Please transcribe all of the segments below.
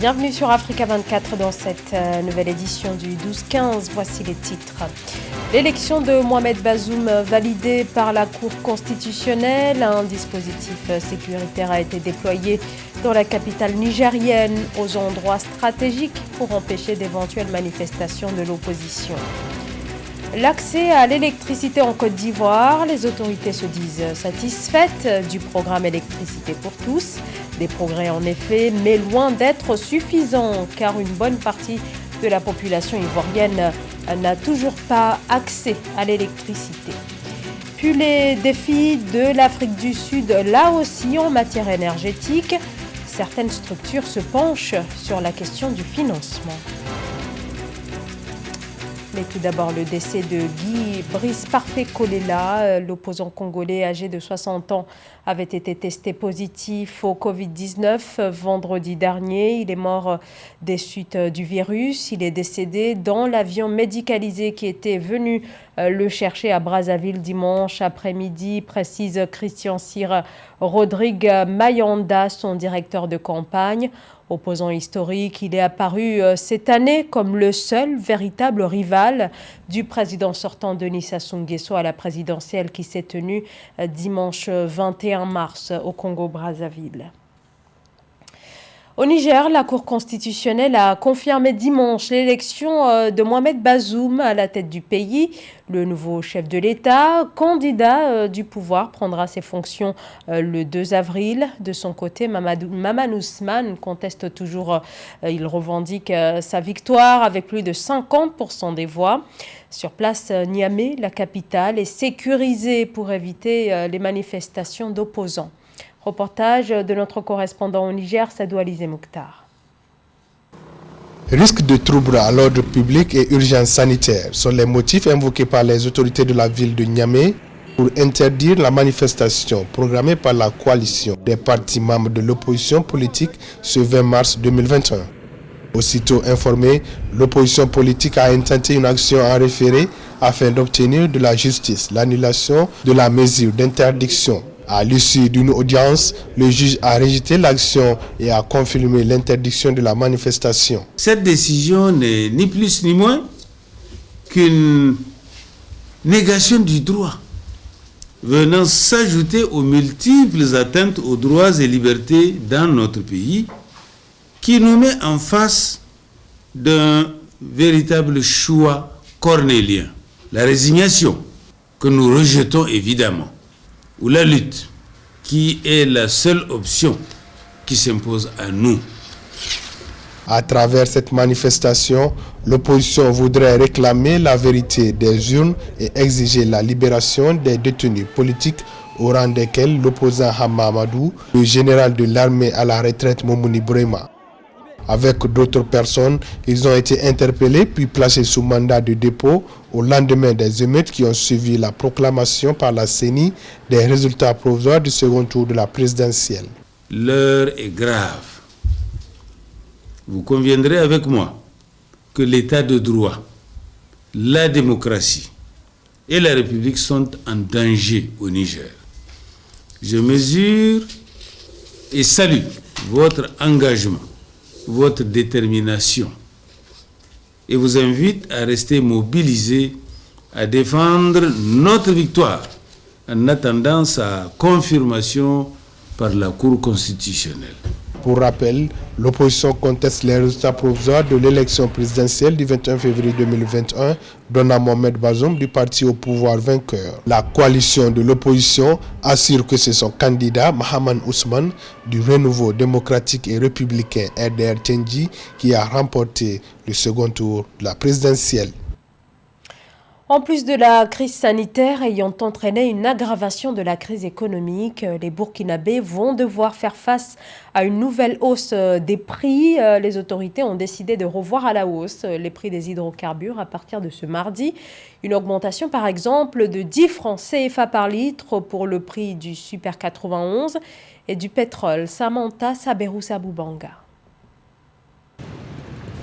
Bienvenue sur Africa 24 dans cette nouvelle édition du 12-15. Voici les titres. L'élection de Mohamed Bazoum validée par la Cour constitutionnelle. Un dispositif sécuritaire a été déployé dans la capitale nigérienne aux endroits stratégiques pour empêcher d'éventuelles manifestations de l'opposition. L'accès à l'électricité en Côte d'Ivoire, les autorités se disent satisfaites du programme électricité pour tous. Des progrès en effet, mais loin d'être suffisants car une bonne partie de la population ivoirienne n'a toujours pas accès à l'électricité. Puis les défis de l'Afrique du Sud, là aussi en matière énergétique, certaines structures se penchent sur la question du financement. Mais tout d'abord, le décès de Guy Brice Parfait Kolela, l'opposant congolais âgé de 60 ans, avait été testé positif au Covid-19 vendredi dernier. Il est mort des suites du virus. Il est décédé dans l'avion médicalisé qui était venu le chercher à Brazzaville dimanche après-midi, précise Christian Cyr Rodrigue Mayanda, son directeur de campagne. Opposant historique, il est apparu cette année comme le seul véritable rival du président sortant Denis Sassou Nguesso à la présidentielle qui s'est tenue dimanche 21 mars au Congo-Brazzaville. Au Niger, la Cour constitutionnelle a confirmé dimanche l'élection de Mohamed Bazoum à la tête du pays. Le nouveau chef de l'État, candidat du pouvoir, prendra ses fonctions le 2 avril. De son côté, Maman Ousmane conteste toujours, il revendique sa victoire avec plus de 50% des voix. Sur place, Niamey, la capitale, est sécurisée pour éviter les manifestations d'opposants. Reportage de notre correspondant au Niger, Sadou Alizé Mokhtar. Risque de troubles à l'ordre public et urgence sanitaire sont les motifs invoqués par les autorités de la ville de Niamey pour interdire la manifestation programmée par la coalition des partis membres de l'opposition politique ce 20 mars 2021. Aussitôt informée, l'opposition politique a intenté une action en référé afin d'obtenir de la justice l'annulation de la mesure d'interdiction. À l'issue d'une audience, le juge a rejeté l'action et a confirmé l'interdiction de la manifestation. Cette décision n'est ni plus ni moins qu'une négation du droit, venant s'ajouter aux multiples atteintes aux droits et libertés dans notre pays, qui nous met en face d'un véritable choix cornélien. La résignation, que nous rejetons évidemment, ou la lutte, qui est la seule option qui s'impose à nous. À travers cette manifestation, l'opposition voudrait réclamer la vérité des urnes et exiger la libération des détenus politiques au rang desquels l'opposant Hama Amadou, le général de l'armée à la retraite Momouni Brema. Avec d'autres personnes, ils ont été interpellés puis placés sous mandat de dépôt au lendemain des émeutes qui ont suivi la proclamation par la CENI des résultats provisoires du second tour de la présidentielle. L'heure est grave. Vous conviendrez avec moi que l'état de droit, la démocratie et la République sont en danger au Niger. Je mesure et salue votre engagement, votre détermination et vous invite à rester mobilisés à défendre notre victoire en attendant sa confirmation par la Cour constitutionnelle. Pour rappel, l'opposition conteste les résultats provisoires de l'élection présidentielle du 21 février 2021 donnant Mohamed Bazoum du parti au pouvoir vainqueur. La coalition de l'opposition assure que c'est son candidat Mahaman Ousmane du Renouveau démocratique et républicain RDR Tchengi qui a remporté le second tour de la présidentielle. En plus de la crise sanitaire ayant entraîné une aggravation de la crise économique, les Burkinabés vont devoir faire face à une nouvelle hausse des prix. Les autorités ont décidé de revoir à la hausse les prix des hydrocarbures à partir de ce mardi. Une augmentation par exemple de 10 francs CFA par litre pour le prix du Super 91 et du pétrole. Samantha Saberou Saboubanga.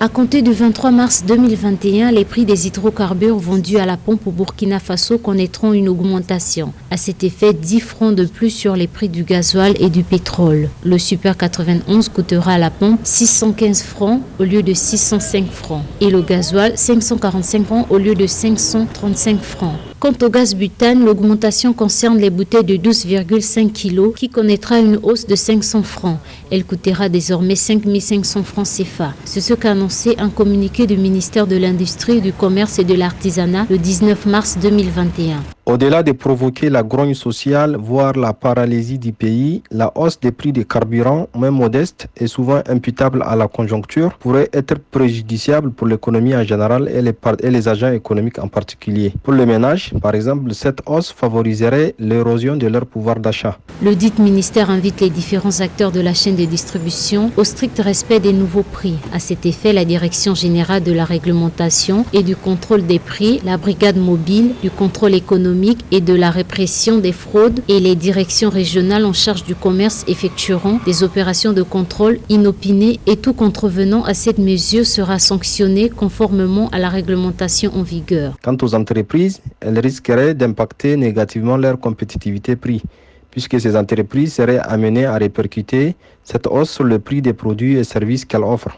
À compter du 23 mars 2021, les prix des hydrocarbures vendus à la pompe au Burkina Faso connaîtront une augmentation. À cet effet, 10 francs de plus sur les prix du gasoil et du pétrole. Le Super 91 coûtera à la pompe 615 francs au lieu de 605 francs et le gasoil 545 francs au lieu de 535 francs. Quant au gaz butane, l'augmentation concerne les bouteilles de 12,5 kg qui connaîtra une hausse de 500 francs. Elle coûtera désormais 5 500 francs CFA. C'est ce qu'a annoncé un communiqué du ministère de l'Industrie, du Commerce et de l'Artisanat le 19 mars 2021. Au-delà de provoquer la grogne sociale, voire la paralysie du pays, la hausse des prix des carburants, même modeste et souvent imputable à la conjoncture, pourrait être préjudiciable pour l'économie en général et les agents économiques en particulier. Pour les ménages, par exemple, cette hausse favoriserait l'érosion de leur pouvoir d'achat. Le dit ministère invite les différents acteurs de la chaîne de distribution au strict respect des nouveaux prix. À cet effet, la Direction générale de la réglementation et du contrôle des prix, la brigade mobile du contrôle économique et de la répression des fraudes et les directions régionales en charge du commerce effectueront des opérations de contrôle inopinées et tout contrevenant à cette mesure sera sanctionné conformément à la réglementation en vigueur. Quant aux entreprises, elles risqueraient d'impacter négativement leur compétitivité prix, puisque ces entreprises seraient amenées à répercuter cette hausse sur le prix des produits et services qu'elles offrent.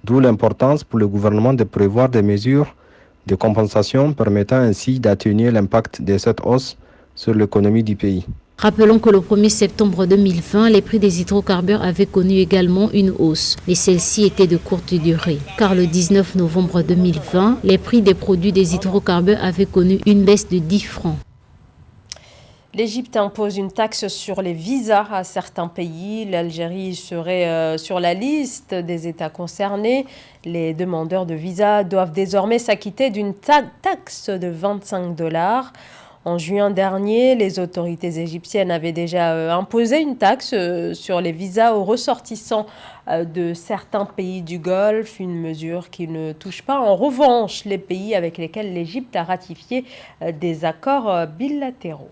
D'où l'importance pour le gouvernement de prévoir des mesures de compensation permettant ainsi d'atténuer l'impact de cette hausse sur l'économie du pays. Rappelons que le 1er septembre 2020, les prix des hydrocarbures avaient connu également une hausse, mais celle-ci était de courte durée. Car le 19 novembre 2020, les prix des produits des hydrocarbures avaient connu une baisse de 10 francs. L'Égypte impose une taxe sur les visas à certains pays. L'Algérie serait sur la liste des États concernés. Les demandeurs de visa doivent désormais s'acquitter d'une taxe de 25 $. En juin dernier, les autorités égyptiennes avaient déjà imposé une taxe sur les visas aux ressortissants de certains pays du Golfe, une mesure qui ne touche pas en revanche les pays avec lesquels l'Égypte a ratifié des accords bilatéraux.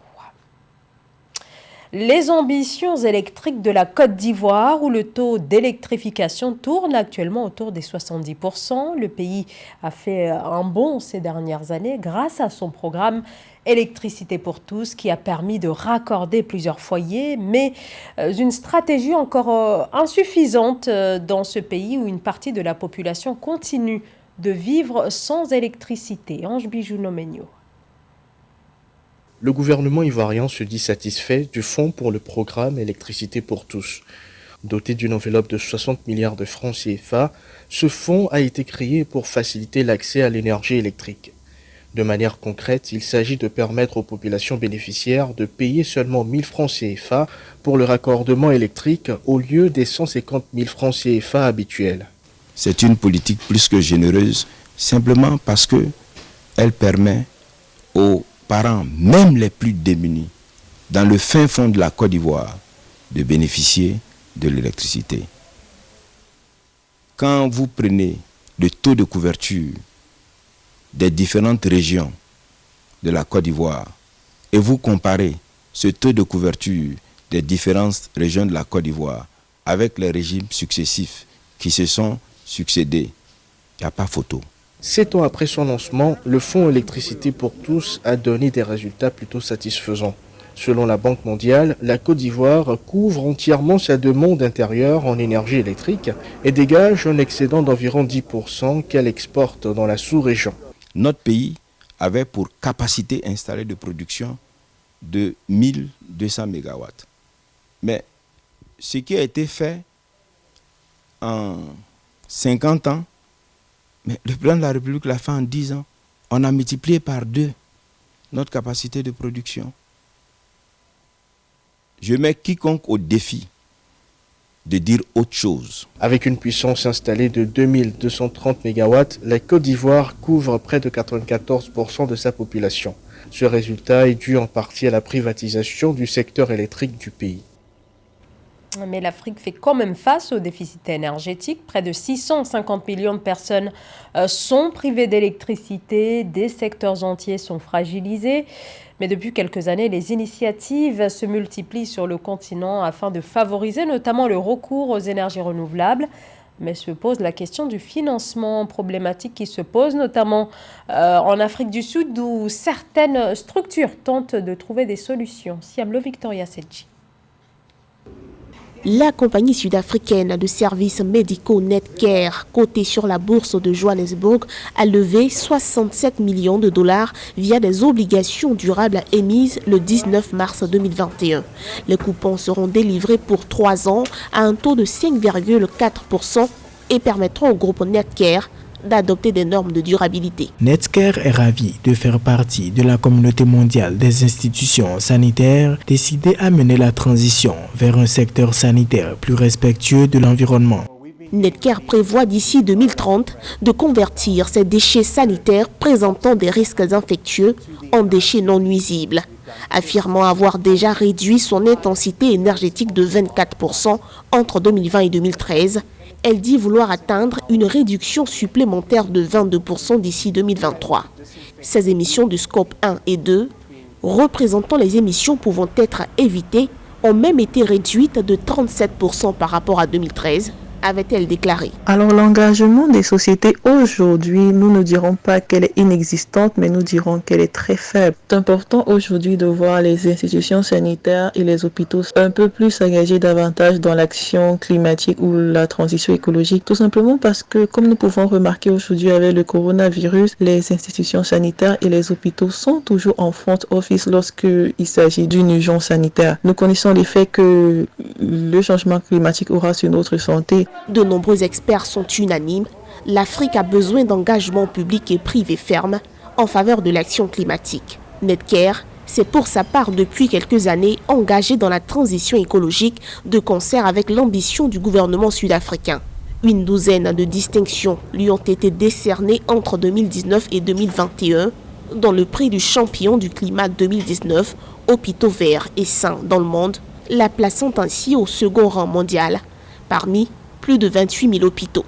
Les ambitions électriques de la Côte d'Ivoire, où le taux d'électrification tourne actuellement autour des 70%. Le pays a fait un bond ces dernières années grâce à son programme Électricité pour tous, qui a permis de raccorder plusieurs foyers, mais une stratégie encore insuffisante dans ce pays où une partie de la population continue de vivre sans électricité. Ange Bijou-Nomenio. Le gouvernement ivoirien se dit satisfait du fonds pour le programme Électricité pour tous. Doté d'une enveloppe de 60 milliards de francs CFA, ce fonds a été créé pour faciliter l'accès à l'énergie électrique. De manière concrète, il s'agit de permettre aux populations bénéficiaires de payer seulement 1000 francs CFA pour le raccordement électrique au lieu des 150 000 francs CFA habituels. C'est une politique plus que généreuse, simplement parce qu'elle permet aux parents, même les plus démunis, dans le fin fond de la Côte d'Ivoire, de bénéficier de l'électricité. Quand vous prenez le taux de couverture des différentes régions de la Côte d'Ivoire et vous comparez ce taux de couverture des différentes régions de la Côte d'Ivoire avec les régimes successifs qui se sont succédés, il n'y a pas photo. 7 ans après son lancement, le fonds Électricité pour tous a donné des résultats plutôt satisfaisants. Selon la Banque mondiale, la Côte d'Ivoire couvre entièrement sa demande intérieure en énergie électrique et dégage un excédent d'environ 10% qu'elle exporte dans la sous-région. Notre pays avait pour capacité installée de production de 1200 MW. Mais ce qui a été fait en 50 ans, mais le président de la République l'a fait en 10 ans. On a multiplié par 2 notre capacité de production. Je mets quiconque au défi de dire autre chose. Avec une puissance installée de 2230 MW, la Côte d'Ivoire couvre près de 94% de sa population. Ce résultat est dû en partie à la privatisation du secteur électrique du pays. Mais l'Afrique fait quand même face au déficit énergétique. Près de 650 millions de personnes sont privées d'électricité. Des secteurs entiers sont fragilisés. Mais depuis quelques années, les initiatives se multiplient sur le continent afin de favoriser notamment le recours aux énergies renouvelables. Mais se pose la question du financement, problématique qui se pose notamment en Afrique du Sud où certaines structures tentent de trouver des solutions. Siamlo Victoria Sedji. La compagnie sud-africaine de services médicaux Netcare, cotée sur la bourse de Johannesburg, a levé 67 millions de dollars via des obligations durables émises le 19 mars 2021. Les coupons seront délivrés pour 3 ans à un taux de 5,4% et permettront au groupe Netcare d'adopter des normes de durabilité. Netcare est ravi de faire partie de la communauté mondiale des institutions sanitaires décidées à mener la transition vers un secteur sanitaire plus respectueux de l'environnement. Netcare prévoit d'ici 2030 de convertir ces déchets sanitaires présentant des risques infectieux en déchets non nuisibles, affirmant avoir déjà réduit son intensité énergétique de 24% entre 2020 et 2013. Elle dit vouloir atteindre une réduction supplémentaire de 22% d'ici 2023. Ces émissions du scope 1 et 2, représentant les émissions pouvant être évitées, ont même été réduites de 37% par rapport à 2013, avait-elle déclaré. Alors l'engagement des sociétés aujourd'hui, nous ne dirons pas qu'elle est inexistante, mais nous dirons qu'elle est très faible. C'est important aujourd'hui de voir les institutions sanitaires et les hôpitaux un peu plus s'engager davantage dans l'action climatique ou la transition écologique, tout simplement parce que, comme nous pouvons remarquer aujourd'hui avec le coronavirus, les institutions sanitaires et les hôpitaux sont toujours en front office lorsqu'il s'agit d'une urgence sanitaire. Nous connaissons les faits que le changement climatique aura sur notre santé. De nombreux experts sont unanimes. L'Afrique a besoin d'engagements publics et privés fermes en faveur de l'action climatique. Netcare s'est pour sa part depuis quelques années engagé dans la transition écologique de concert avec l'ambition du gouvernement sud-africain. Une douzaine de distinctions lui ont été décernées entre 2019 et 2021, dont le prix du champion du climat 2019, hôpitaux verts et sains dans le monde, la plaçant ainsi au second rang mondial, parmi plus de 28 000 hôpitaux.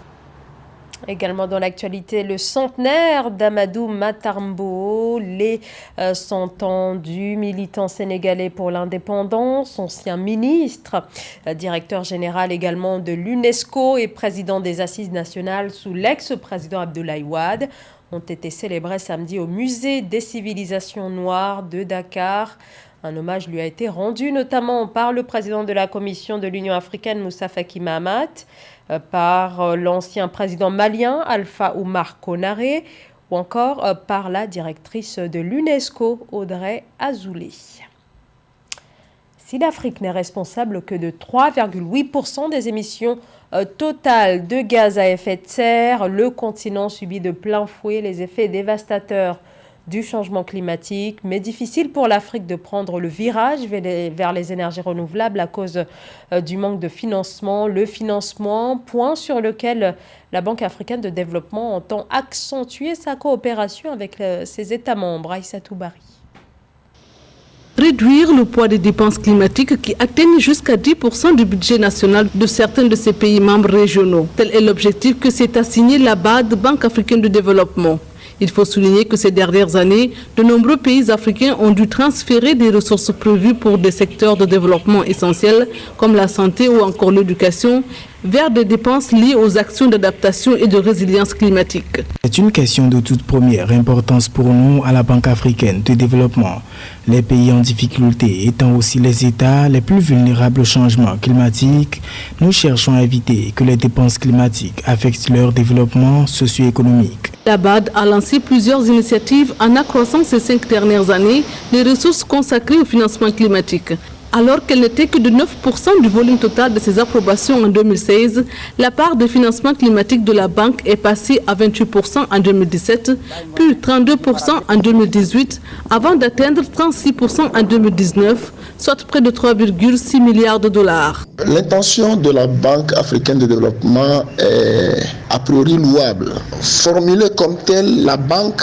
Également dans l'actualité, le centenaire d'Amadou Matarmbo, les 100 ans du militant sénégalais pour l'indépendance, ancien ministre, directeur général également de l'UNESCO et président des Assises nationales sous l'ex-président Abdoulaye Wade, ont été célébrés samedi au musée des civilisations noires de Dakar. Un hommage lui a été rendu notamment par le président de la Commission de l'Union africaine, Moussa Faki Mahamat, par l'ancien président malien, Alpha Oumar Konaré, ou encore par la directrice de l'UNESCO, Audrey Azoulay. Si l'Afrique n'est responsable que de 3,8% des émissions totales de gaz à effet de serre, le continent subit de plein fouet les effets dévastateurs du changement climatique, mais difficile pour l'Afrique de prendre le virage vers les énergies renouvelables à cause du manque de financement. Le financement, point sur lequel la Banque africaine de développement entend accentuer sa coopération avec ses États membres. Aïssatou Bari. Réduire le poids des dépenses climatiques qui atteignent jusqu'à 10% du budget national de certains de ces pays membres régionaux. Tel est l'objectif que s'est assigné la BAD, Banque africaine de développement. Il faut souligner que ces dernières années, de nombreux pays africains ont dû transférer des ressources prévues pour des secteurs de développement essentiels comme la santé ou encore l'éducation vers des dépenses liées aux actions d'adaptation et de résilience climatique. C'est une question de toute première importance pour nous à la Banque africaine de développement. Les pays en difficulté étant aussi les États les plus vulnérables au changement climatique, nous cherchons à éviter que les dépenses climatiques affectent leur développement socio-économique. La BAD a lancé plusieurs initiatives en accroissant ces 5 dernières années les ressources consacrées au financement climatique. Alors qu'elle n'était que de 9% du volume total de ses approbations en 2016, la part des financements climatiques de la banque est passée à 28% en 2017, puis 32% en 2018, avant d'atteindre 36% en 2019, soit près de 3,6 milliards de dollars. L'intention de la Banque africaine de développement est a priori louable. Formulée comme telle, la banque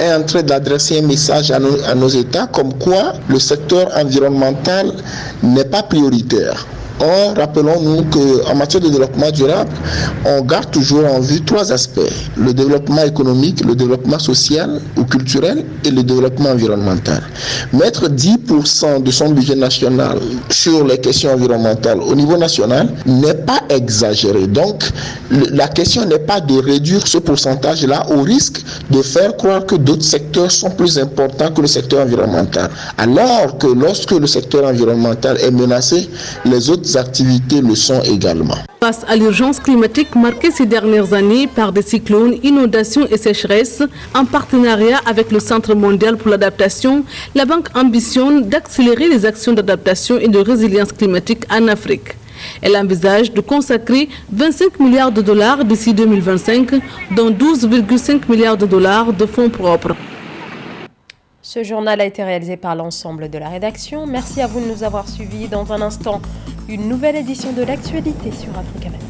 est en train d'adresser un message à nos États comme quoi le secteur environnemental n'est pas prioritaire. Or, rappelons-nous qu'en matière de développement durable, on garde toujours en vue 3 aspects. Le développement économique, le développement social ou culturel et le développement environnemental. Mettre 10% de son budget national sur les questions environnementales au niveau national n'est pas exagéré. Donc, la question n'est pas de réduire ce pourcentage-là au risque de faire croire que d'autres secteurs sont plus importants que le secteur environnemental. Alors que lorsque le secteur environnemental est menacé, les autres activités le sont également. Face à l'urgence climatique marquée ces dernières années par des cyclones, inondations et sécheresses, en partenariat avec le Centre mondial pour l'adaptation, la Banque ambitionne d'accélérer les actions d'adaptation et de résilience climatique en Afrique. Elle envisage de consacrer 25 milliards de dollars d'ici 2025, dont 12,5 milliards de dollars de fonds propres. Ce journal a été réalisé par l'ensemble de la rédaction. Merci à vous de nous avoir suivis. Dans un instant, une nouvelle édition de l'actualité sur Africa Matin.